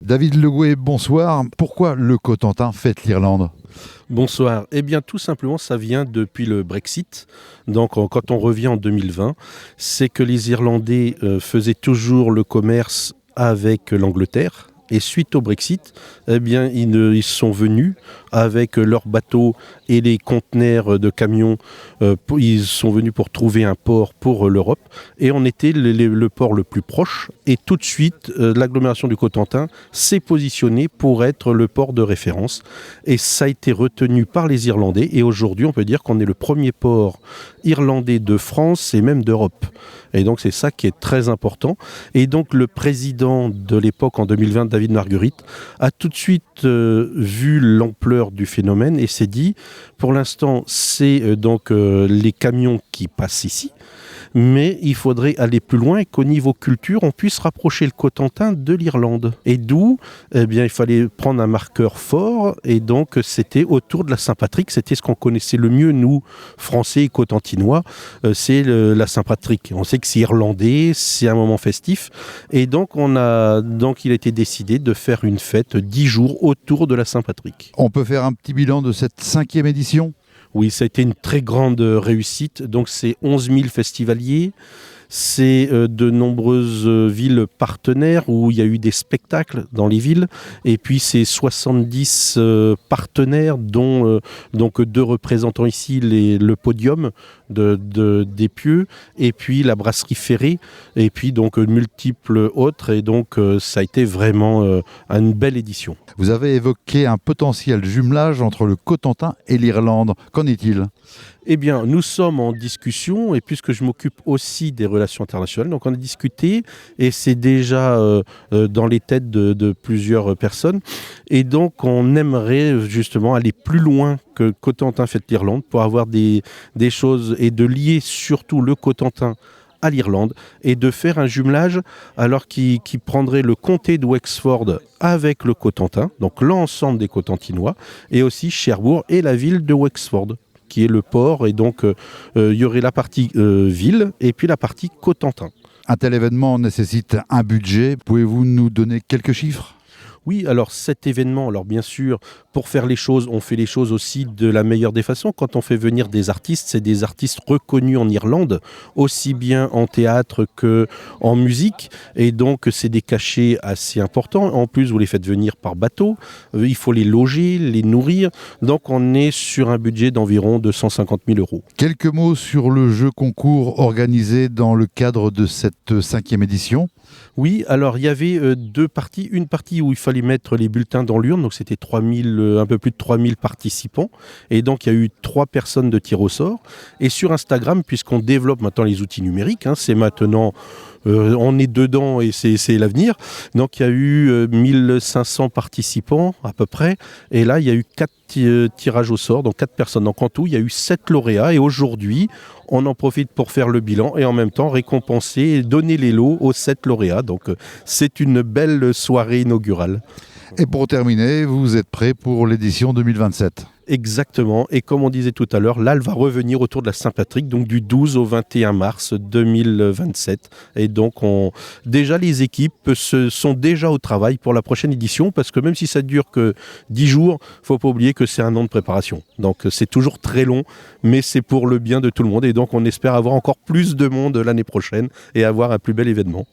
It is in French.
David Legoué, bonsoir. Pourquoi le Cotentin fête l'Irlande ? Bonsoir. Eh bien, tout simplement, ça vient depuis le Brexit. Donc, quand on revient en 2020, c'est que les Irlandais faisaient toujours le commerce avec l'Angleterre. Et suite au Brexit, eh bien, ils sont venus avec leurs bateaux et les conteneurs de camions. Ils sont venus pour trouver un port pour l'Europe. Et on était le port le plus proche. Et tout de suite, l'agglomération du Cotentin s'est positionnée pour être le port de référence. Et ça a été retenu par les Irlandais. Et aujourd'hui, on peut dire qu'on est le premier port irlandais de France et même d'Europe. Et donc, c'est ça qui est très important. Et donc, le président de l'époque, en 2020, David Marguerite, a tout de suite vu l'ampleur du phénomène et s'est dit, pour l'instant, c'est les camions qui passent ici, mais il faudrait aller plus loin et qu'au niveau culture, on puisse rapprocher le Cotentin de l'Irlande. Et d'où, il fallait prendre un marqueur fort, et donc c'était autour de la Saint-Patrick, c'était ce qu'on connaissait le mieux, nous, Français et Cotentinois, c'est la Saint-Patrick. On sait que c'est irlandais, c'est un moment festif, et donc il a été décidé de faire une fête 10 jours autour de la Saint-Patrick. On peut faire un petit bilan de cette 5e édition ? Oui, ça a été une très grande réussite. Donc, c'est 11 000 festivaliers. C'est de nombreuses villes partenaires où il y a eu des spectacles dans les villes. Et puis, c'est 70 partenaires, dont 2 représentants ici, le podium des Pieux, et puis la brasserie Ferré, et puis donc multiples autres. Et donc, ça a été vraiment une belle édition. Vous avez évoqué un potentiel jumelage entre le Cotentin et l'Irlande. Qu'en est-il ? Eh bien, nous sommes en discussion, et puisque je m'occupe aussi des relations internationales, donc on a discuté, et c'est déjà dans les têtes de plusieurs personnes. Et donc, on aimerait justement aller plus loin que Cotentin fête l'Irlande pour avoir des choses et de lier surtout le Cotentin à l'Irlande et de faire un jumelage alors qui prendrait le comté de Wexford avec le Cotentin, donc l'ensemble des Cotentinois, et aussi Cherbourg et la ville de Wexford, qui est le port, et donc il y aurait la partie ville et puis la partie Cotentin. Un tel événement nécessite un budget. Pouvez-vous nous donner quelques chiffres ? Oui, alors cet événement, alors bien sûr, pour faire les choses, on fait les choses aussi de la meilleure des façons. Quand on fait venir des artistes, c'est des artistes reconnus en Irlande, aussi bien en théâtre qu'en musique. Et donc, c'est des cachets assez importants. En plus, vous les faites venir par bateau. Il faut les loger, les nourrir. Donc, on est sur un budget d'environ 250 000 €. Quelques mots sur le jeu concours organisé dans le cadre de cette 5e édition. Oui, alors il y avait 2 parties. Une partie où il fallait mettre les bulletins dans l'urne, donc c'était un peu plus de 3000 participants. Et donc il y a eu 3 personnes de tir au sort. Et sur Instagram, puisqu'on développe maintenant les outils numériques, c'est maintenant... on est dedans et c'est l'avenir. Donc il y a eu 1500 participants à peu près. Et là, il y a eu 4 tirages au sort, donc 4 personnes. Donc en tout, il y a eu 7 lauréats. Et aujourd'hui, on en profite pour faire le bilan et en même temps récompenser et donner les lots aux 7 lauréats. Donc c'est une belle soirée inaugurale. Et pour terminer, vous êtes prêts pour l'édition 2027 ? Exactement, et comme on disait tout à l'heure, là elle va revenir autour de la Saint-Patrick, donc du 12 au 21 mars 2027. Et donc déjà les équipes sont déjà au travail pour la prochaine édition, parce que même si ça dure que 10 jours, il ne faut pas oublier que c'est un an de préparation. Donc c'est toujours très long, mais c'est pour le bien de tout le monde, et donc on espère avoir encore plus de monde l'année prochaine et avoir un plus bel événement.